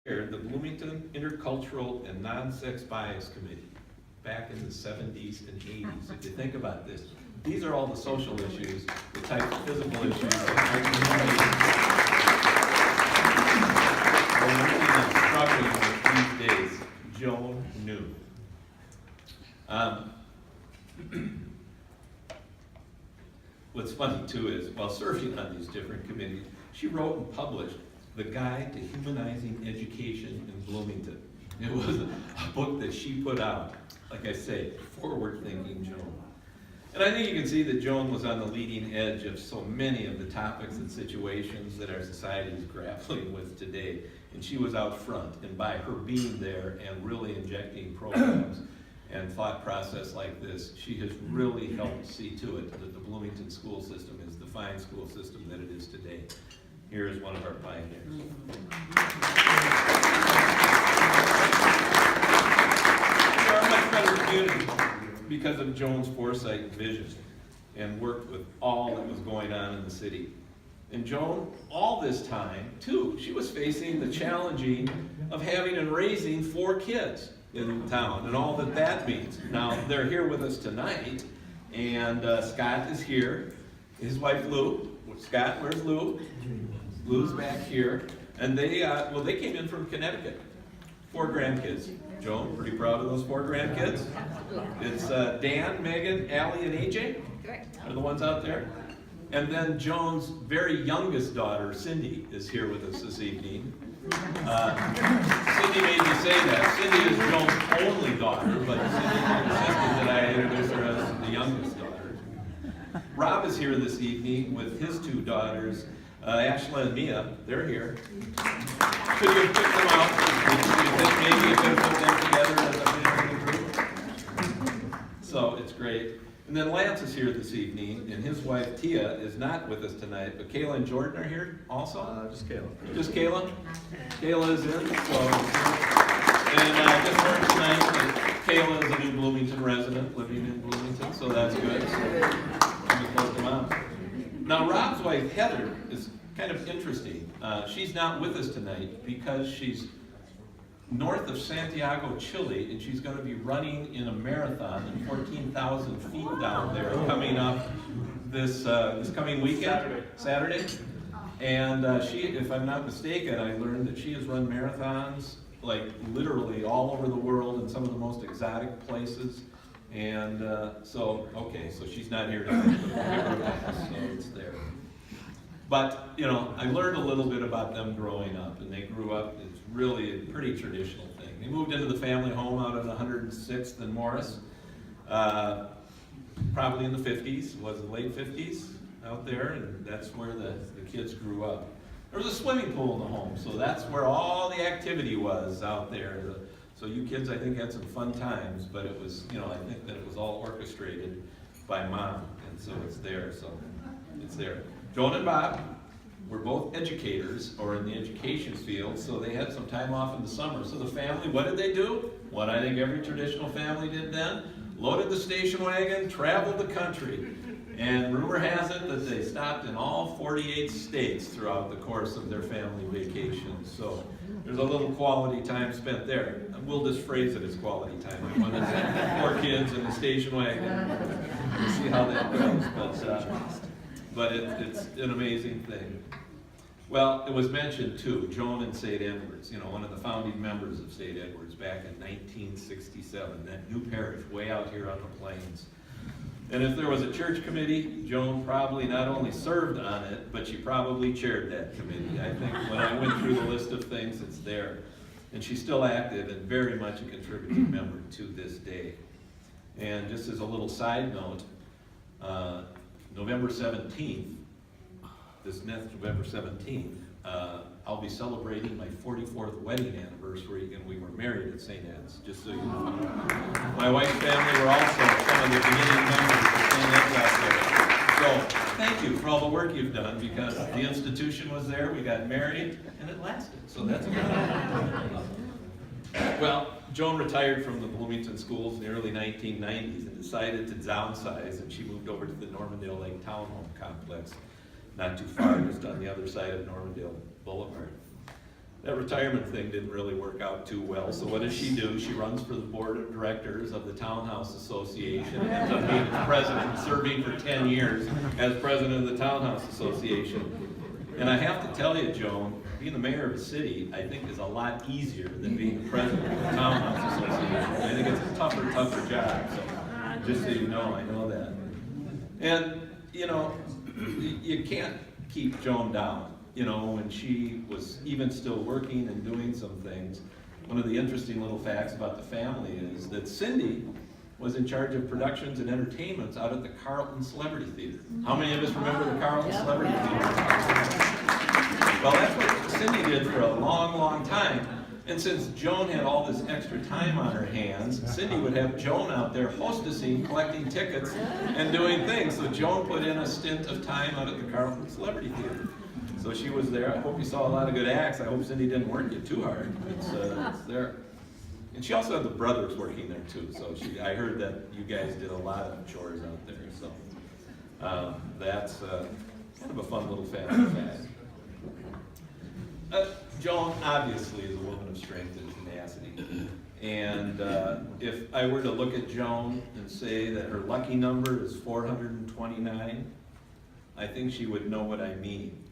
the Bloomington Intercultural and Non-Sex Bias Committee back in the 70s and 80s. If you think about this, these are all the social issues, the types of physical issues that our community are struggling with these days. Joan knew. What's funny too is, while serving on these different committees, she wrote and published The Guide to Humanizing Education in Bloomington. It was a book that she put out, like I say, forward-thinking Joan. And I think you can see that Joan was on the leading edge of so many of the topics and situations that our society is grappling with today. And she was out front, and by her being there and really injecting programs and thought process like this, she has really helped see to it that the Bloomington school system is the fine school system that it is today. Here is one of our pioneers. We are a much better community because of Joan's foresight and vision, and worked with all that was going on in the city. And Joan, all this time, too, she was facing the challenging of having and raising 4 kids in town, and all that that means. Now, they're here with us tonight, and Scott is here, his wife Lou. Scott, where's Lou? Lou's back here, and they came in from Connecticut. 4 grandkids. Joan, pretty proud of those 4 grandkids? It's Dan, Megan, Allie, and AJ are the ones out there. And then Joan's very youngest daughter, Cindy, is here with us this evening. Cindy made me say that. Cindy is Joan's only daughter, but Cindy insisted that I introduce her as the youngest daughter. Rob is here this evening with his 2 daughters, Ashla and Mia. They're here. Could you have picked them out? Do you think maybe you could have put them together as a family group? So it's great. And then Lance is here this evening, and his wife Tia is not with us tonight, but Kayla and Jordan are here also? Just Kayla. Just Kayla? Kayla is in. So, and just learned tonight that Kayla is a new Bloomington resident living in Bloomington, so that's good. So I'm close to mom. Now Rob's wife Heather is kind of interesting. She's not with us tonight because she's north of Santiago, Chile, and she's going to be running in a marathon at 14,000 feet down there coming up this coming weekend, Saturday. And she, if I'm not mistaken, I learned that she has run marathons like literally all over the world in some of the most exotic places. And so she's not here tonight, so it's there. But, you know, I learned a little bit about them growing up, and they grew up, it's really a pretty traditional thing. They moved into the family home out on 106th and Morris, probably in the 50s, was it late 50s out there, and that's where the kids grew up. There was a swimming pool in the home, so that's where all the activity was out there. So you kids, I think, had some fun times, but it was, you know, I think that it was all orchestrated by mom, and so it's there, Joan and Bob were both educators, or in the education field, so they had some time off in the summer. So the family, what did they do? What I think every traditional family did then? Loaded the station wagon, traveled the country. And rumor has it that they stopped in all 48 states throughout the course of their family vacations. So there's a little quality time spent there. We'll just phrase it as quality time. When it's 4 kids in the station wagon, we'll see how that goes. But it's an amazing thing. Well, it was mentioned too, Joan and St. Edwards, you know, one of the founding members of St. Edwards back in 1967, that new parish way out here on the plains. And if there was a church committee, Joan probably not only served on it, but she probably chaired that committee. I think when I went through the list of things, it's there. And she's still active and very much a contributing member to this day. And just as a little side note, November 17th, this next November 17th, I'll be celebrating my 44th wedding anniversary, and we were married at St. Ed's, just so you know. My wife's family were also some of the beginning members of St. Ed's out there. So thank you for all the work you've done, because the institution was there, we got married, and it lasted, so that's good. Well, Joan retired from the Bloomington schools in the early 1990s and decided to downsize, and she moved over to the Normandale Lake Townhome Complex, not too far, just on the other side of Normandale Boulevard. that retirement thing didn't really work out too well. So what does she do? She runs for the board of directors of the Townhouse Association, and ends up being its president, serving for 10 years as president of the Townhouse Association. And I have to tell you, Joan, being the mayor of a city, I think, is a lot easier than being the president of the Townhouse Association. I think it's a tougher job. So just so you know, I know that. And you know, you can't keep Joan down. You know, when she was even still working and doing some things, one of the interesting little facts about the family is that Cindy was in charge of productions and entertainments out at the Carlton Celebrity Theater. How many of us remember the Carlton Celebrity Theater? Well, that's what Cindy did for a long time. And since Joan had all this extra time on her hands, Cindy would have Joan out there hostessing, collecting tickets, and doing things. So Joan put in a stint of time out at the Carlton Celebrity Theater. So she was there. I hope you saw a lot of good acts. I hope Cindy didn't work you too hard. It's there. And she also had the brothers working there too. So I heard that you guys did a lot of chores out there. So that's kind of a fun little family fact. Joan obviously is a woman of strength and tenacity. And if I were to look at Joan and say that her lucky number is 429, I think she would know what I mean.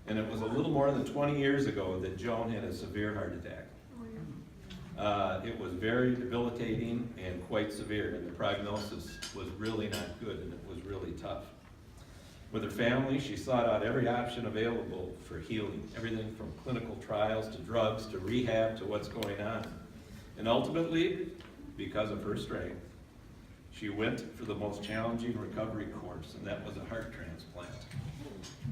And it was a little more than 20 years ago that Joan had a severe heart attack. It was very debilitating and quite severe, and the prognosis was really not good, and it was really tough. With her family, she sought out every option available for healing, everything from clinical trials to drugs to rehab to what's going on. And ultimately, because of her strength, she went for the most challenging recovery course, and that was a heart transplant.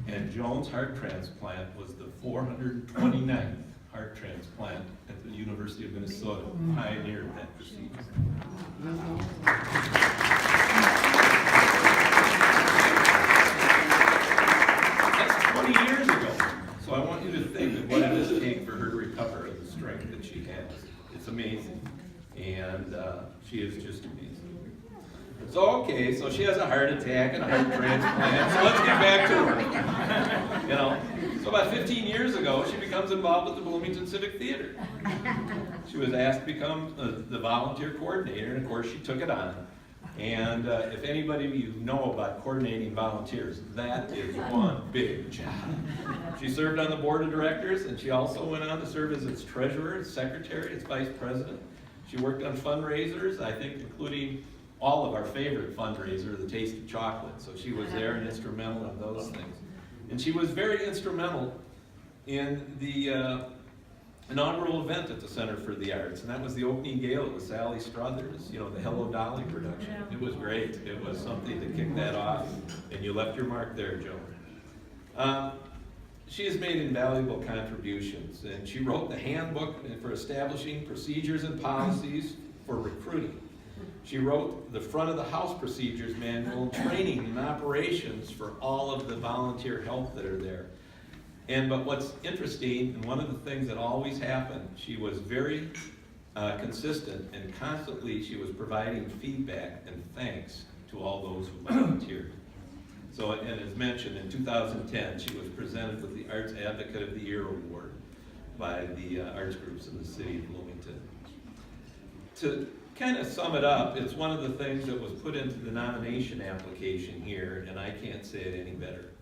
And Joan's heart transplant was the 429th heart transplant at the University of Minnesota, pioneered that procedure. That's 20 years ago. So I want you to think of what it does take for her to recover of the strength that she has. It's amazing. And she is just amazing. So, okay, so she has a heart attack and a heart transplant, so let's get back to her. You know, so about 15 years ago, she becomes involved with the Bloomington Civic Theater. She was asked to become the volunteer coordinator, and of course she took it on. And if anybody you know about coordinating volunteers, that is one big job. She served on the board of directors, and she also went on to serve as its treasurer, its secretary, its vice president. She worked on fundraisers, I think including all of our favorite fundraiser, the Taste of Chocolate. So she was there and instrumental in those things. And she was very instrumental in the inaugural event at the Center for the Arts, and that was the opening gala with Sally Struthers, you know, the Hello Dolly production. It was great. It was something to kick that off, and you left your mark there, Joan. She has made invaluable contributions, and she wrote the handbook for establishing procedures and policies for recruiting. She wrote the front of the house procedures manual, training and operations for all of the volunteer help that are there. But what's interesting, and one of the things that always happened, she was very consistent, and constantly she was providing feedback and thanks to all those who volunteered. So, and as mentioned, in 2010, she was presented with the Arts Advocate of the Year Award by the arts groups in the city of Bloomington. To kind of sum it up, it's one of the things that was put into the nomination application here, and I can't say it any better.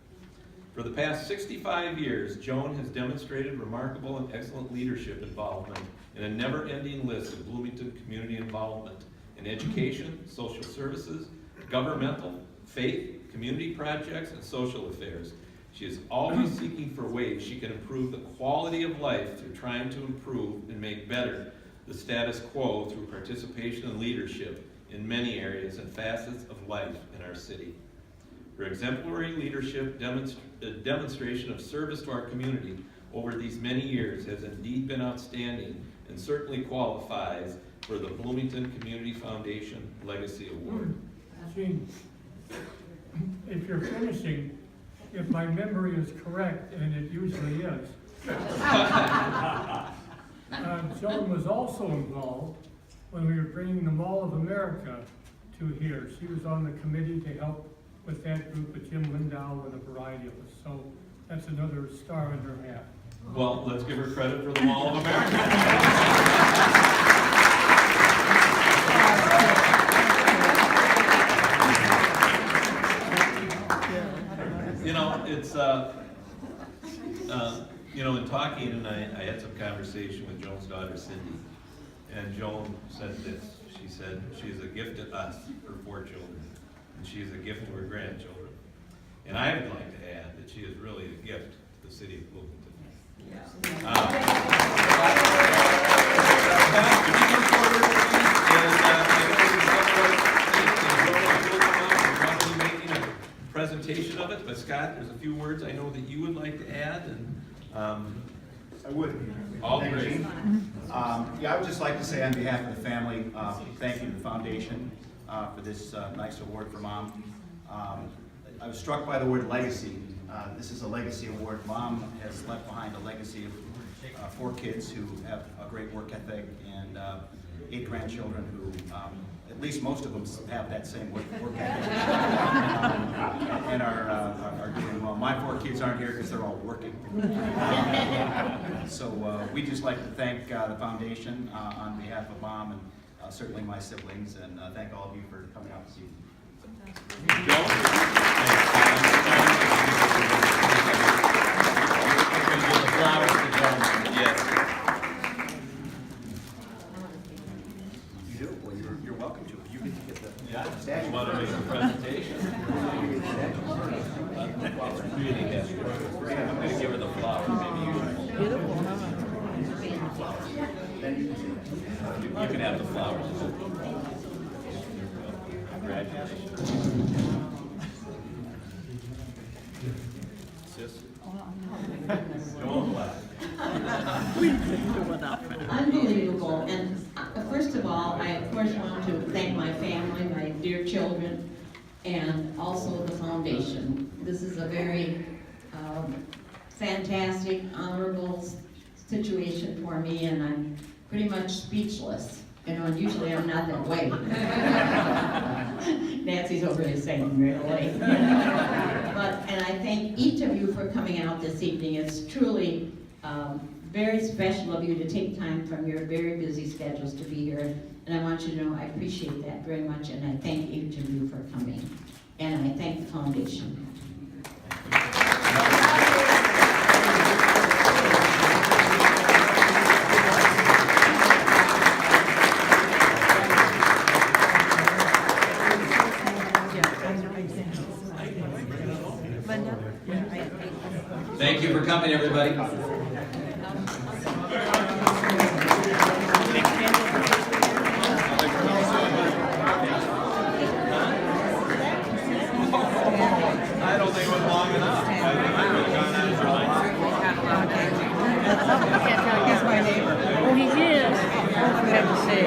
For the past 65 years, Joan has demonstrated remarkable and excellent leadership involvement in a never-ending list of Bloomington community involvement in education, social services, governmental, faith, community projects, and social affairs. She is always seeking for ways she can improve the quality of life through trying to improve and make better the status quo through participation and leadership in many areas and facets of life in our city. Her exemplary leadership, demonstration of service to our community over these many years has indeed been outstanding and certainly qualifies for the Bloomington Community Foundation Legacy Award. Gene, if you're finishing, if my memory is correct, and it usually is, Joan was also involved when we were bringing the Mall of America to here. She was on the committee to help with that group with Jim Lindow and a variety of us. So that's another star in her hat. Well, let's give her credit for the Mall of America. You know, it's, in talking, and I had some conversation with Joan's daughter Cindy, and Joan said this. She said she is a gift to us, her 4 children, and she is a gift to her grandchildren. And I would like to add that she is really a gift to the city of Bloomington. Presentation of it, but Scott, there's a few words I know that you would like to add, and I would. All Thank you, great. Gene. Yeah, I would just like to say on behalf of the family, thank you to the foundation for this nice award for Mom. I was struck by the word legacy. This is a legacy award. Mom has left behind a legacy of 4 kids who have a great work ethic and 8 grandchildren who, at least most of them have that same work ethic and are doing well. My 4 kids aren't here because they're all working. So we just like to thank the foundation on behalf of Mom and certainly my siblings, and thank all of you for coming out this evening. Yes. You do? Well, you're welcome to. You get to get the Yeah, you want to make a presentation? Really happy. I'm going to give her the flower, maybe you can have the flowers. Congratulations. Sis? Joan Black. Unbelievable. And first of all, I of course want to thank my family, my dear children, and also the foundation. This is a very fantastic, honorable situation for me, and I'm pretty much speechless. You know, and usually I'm not that way. Nancy's over there saying really. And I thank each of you for coming out this evening. It's truly very special of you to take time from your very busy schedules to be here. And I want you to know I appreciate that very much, and I thank each of you for coming. And I thank the foundation. Thank you for coming, everybody. I don't think it was long enough. I would have gone out of line. He's my neighbor. Oh, he is. I forgot to say.